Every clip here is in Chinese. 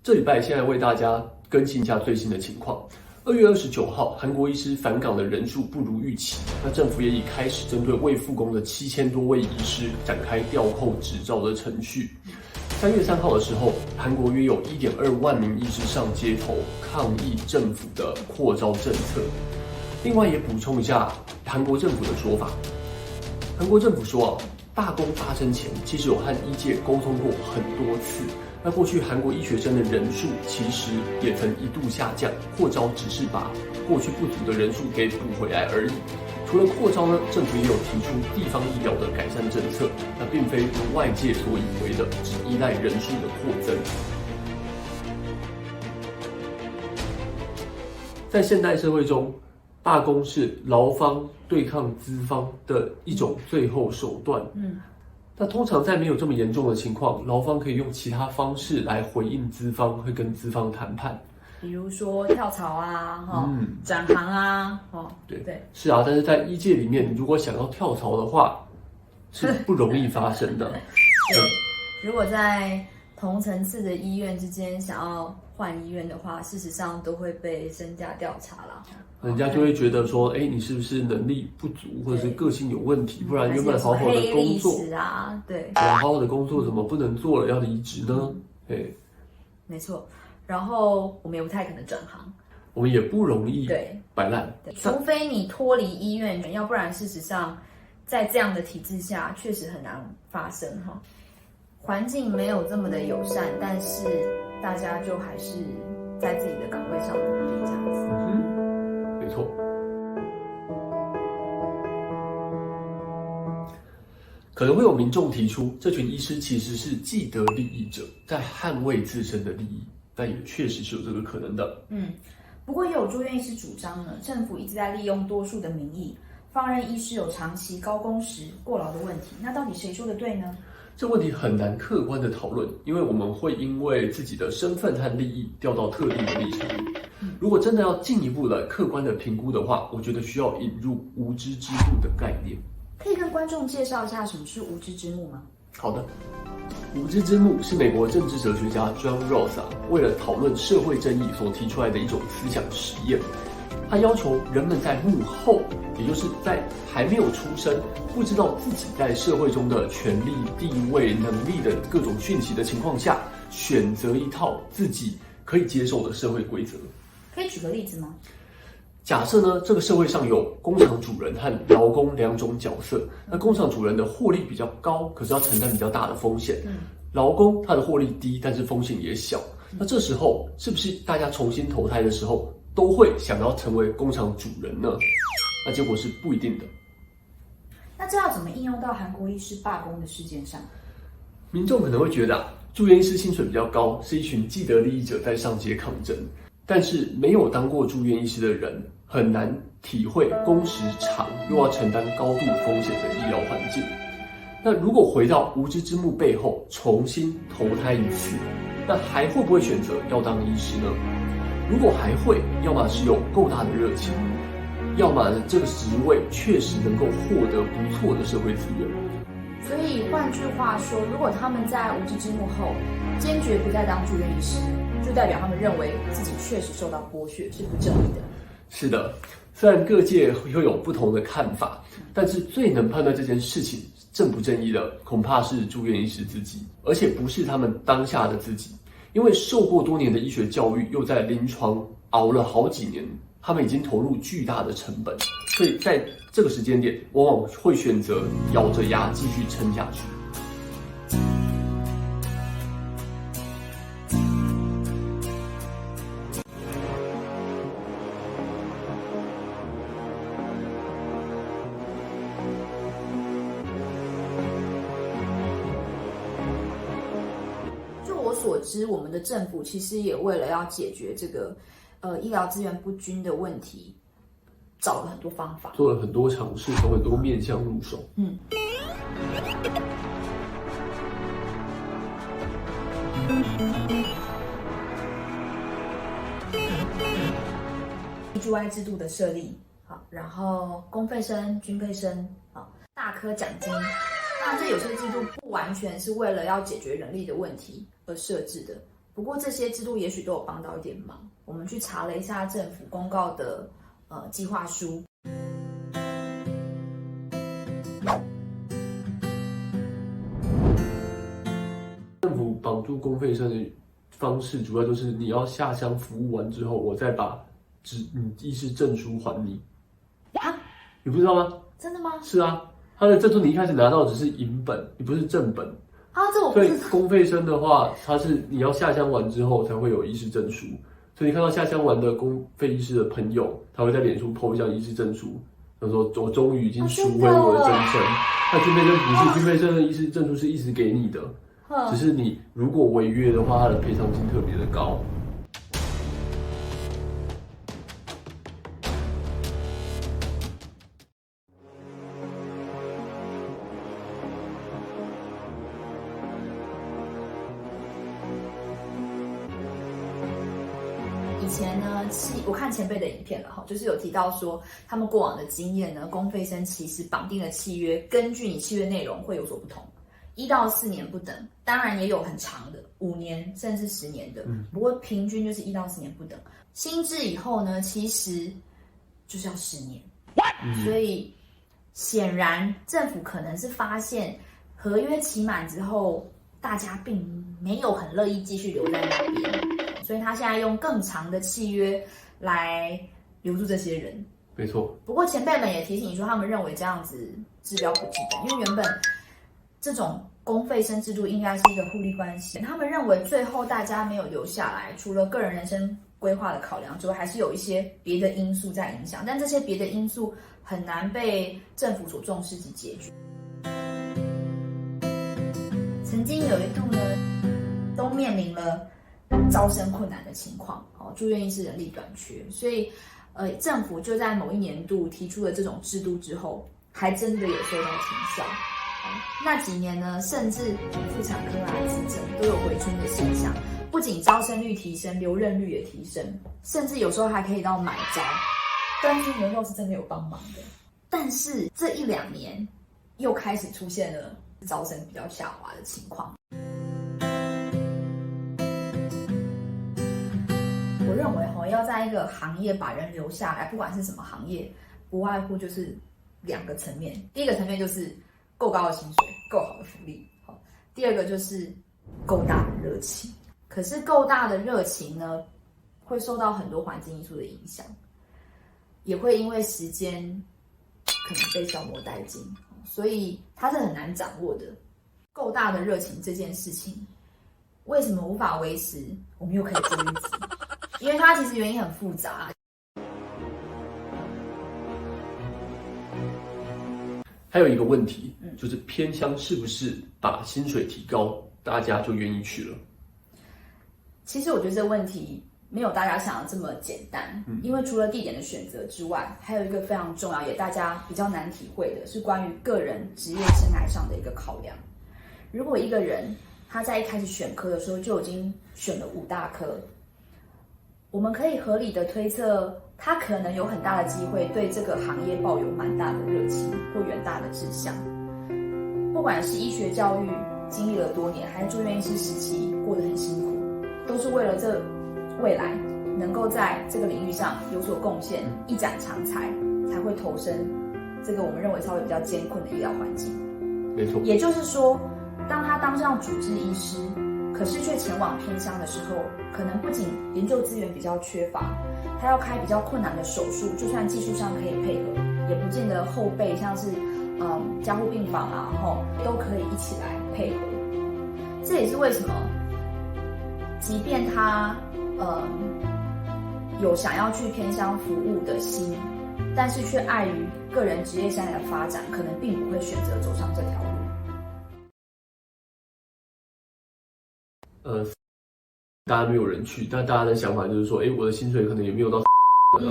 这礼拜现在为大家更新一下最新的情况。2月29号，韩国医师返岗的人数不如预期，那政府也已开始针对未复工的7000多位医师展开调扣执照的程序。3月3号的时候，韩国约有1.2万名医师上街头抗议政府的扩招政策。另外也补充一下韩国政府的说法，韩国政府说罢工发生前，其实有和医界沟通过很多次。那过去韩国医学生的人数其实也曾一度下降，扩招只是把过去不足的人数给补回来而已。除了扩招呢，政府也有提出地方医疗的改善政策，那并非如外界所以为的只依赖人数的扩增。在现代社会中，罢工是劳方对抗资方的一种最后手段。那通常在没有这么严重的情况，劳方可以用其他方式来回应资方，会跟资方谈判，比如说跳槽啊，转行啊，对，是啊。但是在医界里面，如果想要跳槽的话，是不容易发生的。对，如果在同层次的医院之间想要换医院的话，事实上都会被身价调查啦。人家就会觉得说，你是不是能力不足，或者是个性有问题？不然原本好好的工作啊，对，好好的工作怎么不能做了，要离职呢？没错。然后我们也不太可能转行，我们也不容易摆烂，除非你脱离医院，要不然事实上在这样的体制下，确实很难发生哈。环境没有这么的友善，但是大家就还是在自己的岗位上努力这样子。没错。可能会有民众提出，这群医师其实是既得利益者，在捍卫自身的利益，但也确实是有这个可能的。不过也有住院医师主张呢，政府一直在利用多数的民意，放任医师有长期高工时、过劳的问题。那到底谁说的对呢？这问题很难客观的讨论，因为我们会因为自己的身份和利益调到特定的立场。如果真的要进一步的客观的评估的话，我觉得需要引入无知之幕的概念。可以跟观众介绍一下什么是无知之幕吗？好的，无知之幕是美国政治哲学家 John Rawls 为了讨论社会正义所提出来的一种思想实验。他要求人们在幕后，也就是在还没有出生，不知道自己在社会中的权利、地位、能力的各种讯息的情况下，选择一套自己可以接受的社会规则。可以举个例子吗？假设呢，这个社会上有工厂主人和劳工两种角色。那工厂主人的获利比较高，可是要承担比较大的风险。劳工他的获利低，但是风险也小。那这时候是不是大家重新投胎的时候，都会想要成为工厂主人呢？那结果是不一定的。那这要怎么应用到韩国医师罢工的事件上？民众可能会觉得住院医师薪水比较高，是一群既得利益者在上街抗争。但是没有当过住院医师的人，很难体会工时长又要承担高度风险的医疗环境。那如果回到无知之幕背后重新投胎一次，那还会不会选择要当医师呢？如果还会，要么是有够大的热情，要么这个职位确实能够获得不错的社会资源。所以换句话说，如果他们在无知之幕后坚决不再当住院医师，就代表他们认为自己确实受到剥削，是不正义的。是的，虽然各界会有不同的看法，但是最能判断这件事情正不正义的，恐怕是住院医师自己，而且不是他们当下的自己。因为受过多年的医学教育，又在临床熬了好几年，他们已经投入巨大的成本，所以在这个时间点，往往会选择咬着牙继续撑下去。所知，我们的政府其实也为了要解决这个医疗资源不均的问题，找了很多方法，做了很多尝试，从很多面向入手。EGY 制度的设立，好，然后公费生、军费生，好，大科奖金。当然，这有些制度不完全是为了要解决人力的问题而设置的，不过这些制度也许都有帮到一点忙。我们去查了一下政府公告的计划书。政府绑住公费生的方式，主要就是你要下乡服务完之后，我再把医师证书还你。啊？你不知道吗？真的吗？是啊，他的证书你一开始拿到只是银本，你不是正本。啊，这我不所以知道。公费生的话，他是你要下乡完之后才会有医师证书。所以你看到下乡完的公费医师的朋友，他会在脸书 po 一张医师证书，他说我终于已经赎回我的真身。那军费生不是，军费生的医师证书是一直给你的。只是你如果违约的话，它的赔偿金特别的高。以前呢，我看前辈的影片了哈，就是有提到说，他们过往的经验呢，公费生其实绑定的契约，根据你契约内容会有所不同。1到4年不等，当然也有很长的5年甚至10年的，不过平均就是1到4年不等。新制以后呢，其实就是要10年，所以显然政府可能是发现合约期满之后，大家并没有很乐意继续留在那边，所以他现在用更长的契约来留住这些人。没错。不过前辈们也提醒说，他们认为这样子治标不治本，因为原本这种公费生制度应该是一个互利关系。他们认为最后大家没有留下来，除了个人人生规划的考量之外，还是有一些别的因素在影响，但这些别的因素很难被政府所重视及解决。曾经有一度呢，都面临了招生困难的情况，住院医师人力短缺，所以政府就在某一年度提出了这种制度之后，还真的有收到成效。那几年呢，甚至妇产科啊、急诊都有回春的现象，不仅招生率提升，留任率也提升，甚至有时候还可以到买招。端猪牛肉是真的有帮忙的，但是这1-2年又开始出现了招生比较下滑的情况。我认为要在一个行业把人留下来，不管是什么行业，不外乎就是2个层面。第一个层面就是够高的薪水，够好的福利。第二个就是够大的热情。可是够大的热情呢，会受到很多环境因素的影响，也会因为时间可能被消磨殆尽，所以它是很难掌握的。够大的热情这件事情，为什么无法维持？我们又可以做一集，因为它其实原因很复杂。还有一个问题，就是偏乡是不是把薪水提高，大家就愿意去了？其实我觉得这个问题没有大家想的这么简单，因为除了地点的选择之外，还有一个非常重要，也大家比较难体会的是关于个人职业生涯上的一个考量。如果一个人他在一开始选科的时候就已经选了5大科，我们可以合理的推测，他可能有很大的机会对这个行业抱有蛮大的热情或远大的志向。不管是医学教育经历了多年，还是住院医师时期过得很辛苦，都是为了这未来能够在这个领域上有所贡献，一展长才，才会投身这个我们认为稍微比较艰困的医疗环境。没错。也就是说，当他当上主治医师，可是却前往偏乡的时候，可能不仅研究资源比较缺乏，他要开比较困难的手术，就算技术上可以配合，也不见得后备像是加护病房啊，都可以一起来配合。这也是为什么，即便他有想要去偏乡服务的心，但是却碍于个人职业生涯的发展，可能并不会选择走上这条路。大家没有人去，但大家的想法就是说，我的薪水可能也没有到，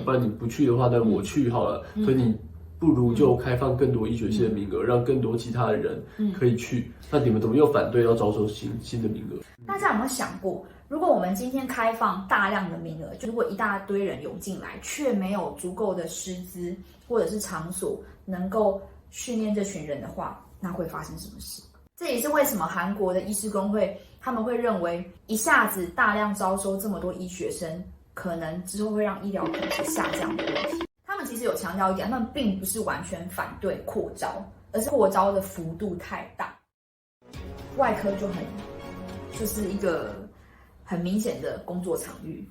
不然你不去的话，那我去好了。所以你不如就开放更多医学系的名额，让更多其他的人可以去。那你们怎么又反对要招收新的名额？大家有没有想过，如果我们今天开放大量的名额，如果一大堆人涌进来，却没有足够的师资或者是场所能够训练这群人的话，那会发生什么事？这也是为什么韩国的医师工会他们会认为一下子大量招收这么多医学生，可能之后会让医疗品质下降的问题。他们其实有强调一点，他们并不是完全反对扩招，而是扩招的幅度太大。外科就是一个很明显的工作场域，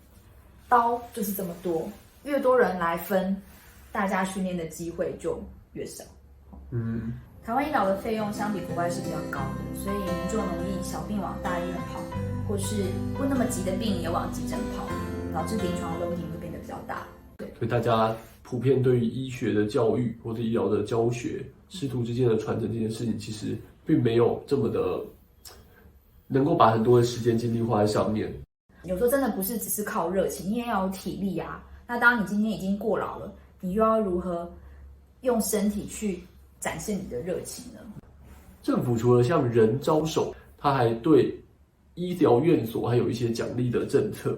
刀就是这么多，越多人来分，大家训练的机会就越少。台湾医疗的费用相比国外是比较高的，所以民众容易小病往大医院跑，或是不那么急的病也往急诊跑，导致临床 loading 会变得比较大。对，所以大家普遍对于医学的教育或者医疗的教学、师徒之间的传承这件事情，其实并没有这么的能够把很多的时间精力花在上面。有时候真的不是只是靠热情，你也要有体力啊。那当你今天已经过劳了，你又要如何用身体去展现你的热情呢？政府除了向人招手，他还对医疗院所还有一些奖励的政策。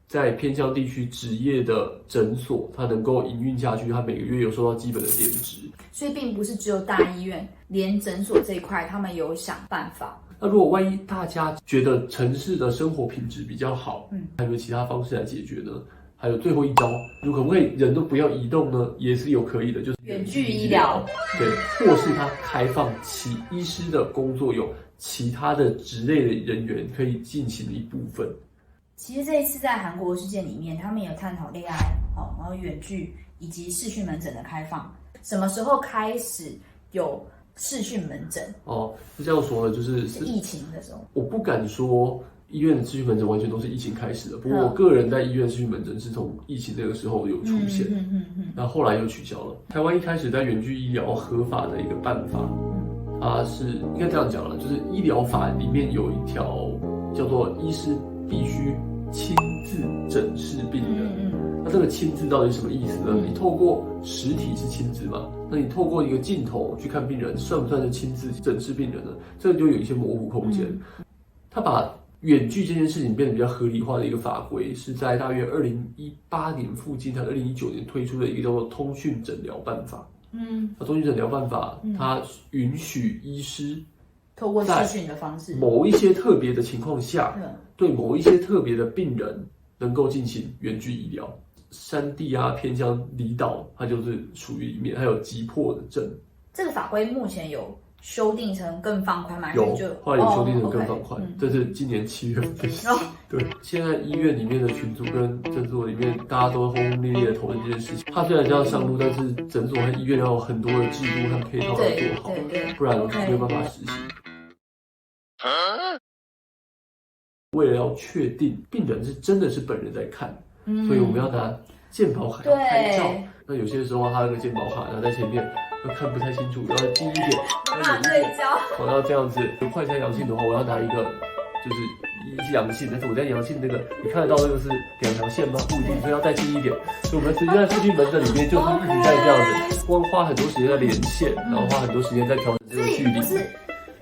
在偏乡地区职业的诊所，它能够营运下去，它每个月有收到基本的点值。所以并不是只有大医院，连诊所这一块他们有想办法。那如果万一大家觉得城市的生活品质比较好，还有没有其他方式来解决呢？还有最后一招，可不可以人都不要移动呢？也是有可以的，就是远距医疗。对，或是它开放其医师的工作有其他的职类的人员可以进行的一部分。其实这一次在韩国事件里面，他们有探讨 AI， 然后远距以及视讯门诊的开放。什么时候开始有视讯门诊？是这样说的，就是疫情的时候。我不敢说医院的视讯门诊完全都是疫情开始的，不过我个人在医院视讯门诊是从疫情那个时候有出现，然后后来又取消了。台湾一开始在远距医疗合法的一个办法，它是应该这样讲了，就是医疗法里面有一条叫做医师必须亲自诊视病人。那这个亲自到底是什么意思呢？你透过实体是亲自嘛？那你透过一个镜头去看病人，算不算是亲自诊视病人呢？这个就有一些模糊空间。他把远距这件事情变得比较合理化的一个法规，是在大约2018年附近，它2019年推出的一个叫做通讯诊疗办法。那通讯诊疗办法，它允许医师透过视讯的方式，某一些特别的情况下，对某一些特别的病人能够进行远距医疗。山地啊、偏乡、离岛，它就是属于里面，还有急迫的症。这个法规目前有修订成更放宽吗？有，后来有修订成更放宽，这是今年7月份的事。对，现在医院里面的群组跟诊所里面，大家都轰轰烈烈的讨论这件事情。它虽然这样上路，但是诊所和医院要有很多的制度和配套要做好，不然没有办法实行。为了要确定病人是真的是本人在看，所以我们要拿健保卡要拍照。那有些时候他那个健保卡拿在前面，又看不太清楚，要近一点，要对焦。我要这样子，有快筛阳性的话，我要拿一个就是阳性，但是我在阳性那个你看得到那个是2条线吗？不一定，所以要再近一点。所以我们直接在视讯门诊里面就是一直在这样子，光花很多时间在连线，然后花很多时间在调整这个距离。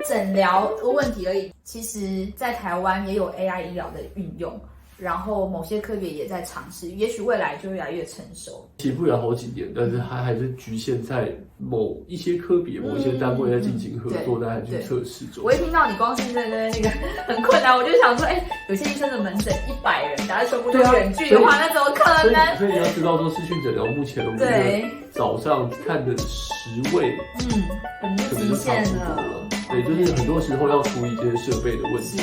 诊疗的问题而已，其实在台湾也有 AI 医疗的运用，然后某些科别也在尝试，也许未来就越来越成熟。起步了好几年，但是它还是局限在某一些科别、某一些单位在进行合作，大家去测试中。我一听到你光是那个很困难，我就想说，有些医生的门诊100人，假如全部都远距的话，那怎么可能？所以你要知道说，视讯诊疗目前我们早上看的10位，可能就差不多了。对，就是很多时候要处理这些设备的问题。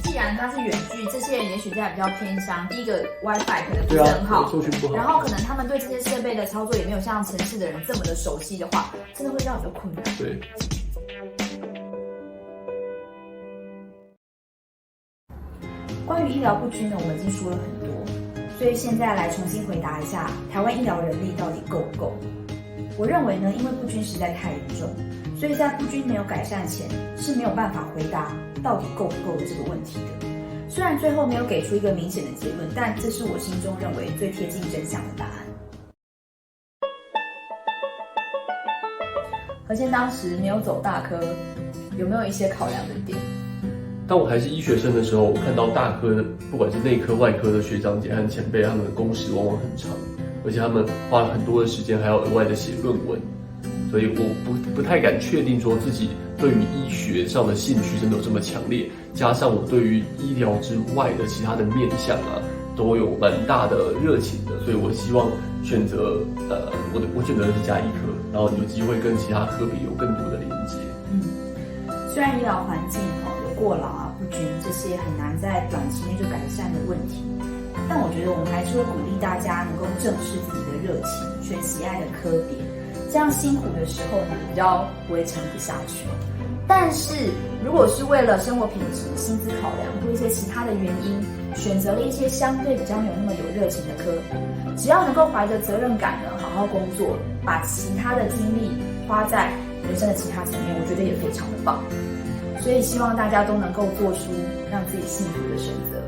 既然它是远距，这些人也许在比较偏乡，第一个 WiFi 可能不是很好，然后可能他们对这些设备的操作也没有像城市的人这么的熟悉的话，真的会让你有困难。对。关于医疗不均呢，我们已经说了很多，所以现在来重新回答一下，台湾医疗人力到底够不够？我认为呢，因为不均实在太严重，所以在不均没有改善前是没有办法回答到底够不够的这个问题的。虽然最后没有给出一个明显的结论，但这是我心中认为最贴近真相的答案。何健当时没有走大科，有没有一些考量的点？当我还是医学生的时候，我看到大科的，不管是内科、外科的学长姐和前辈，他们的工时往往很长，而且他们花了很多的时间，还要额外的写论文。所以我不太敢确定说自己对于医学上的兴趣真的有这么强烈，加上我对于医疗之外的其他的面向啊，都有蛮大的热情的，所以我希望选择我选择的是家医科，然后有机会跟其他科比有更多的连接。虽然医疗环境有过劳啊、不均这些很难在短期内就改善的问题，但我觉得我们还是会鼓励大家能够正视自己的热情，选喜爱的科别，这样辛苦的时候你比较不会撑不下去。但是如果是为了生活品质、薪资考量或一些其他的原因，选择了一些相对比较没有那么有热情的科，只要能够怀着责任感呢，好好工作，把其他的精力花在人生的其他层面，我觉得也非常的棒。所以希望大家都能够做出让自己幸福的选择。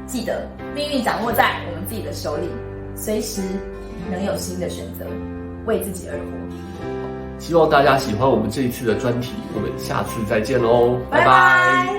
记得命运掌握在我们自己的手里，随时能有新的选择，为自己而活。希望大家喜欢我们这一次的专题，我们下次再见喽，拜拜。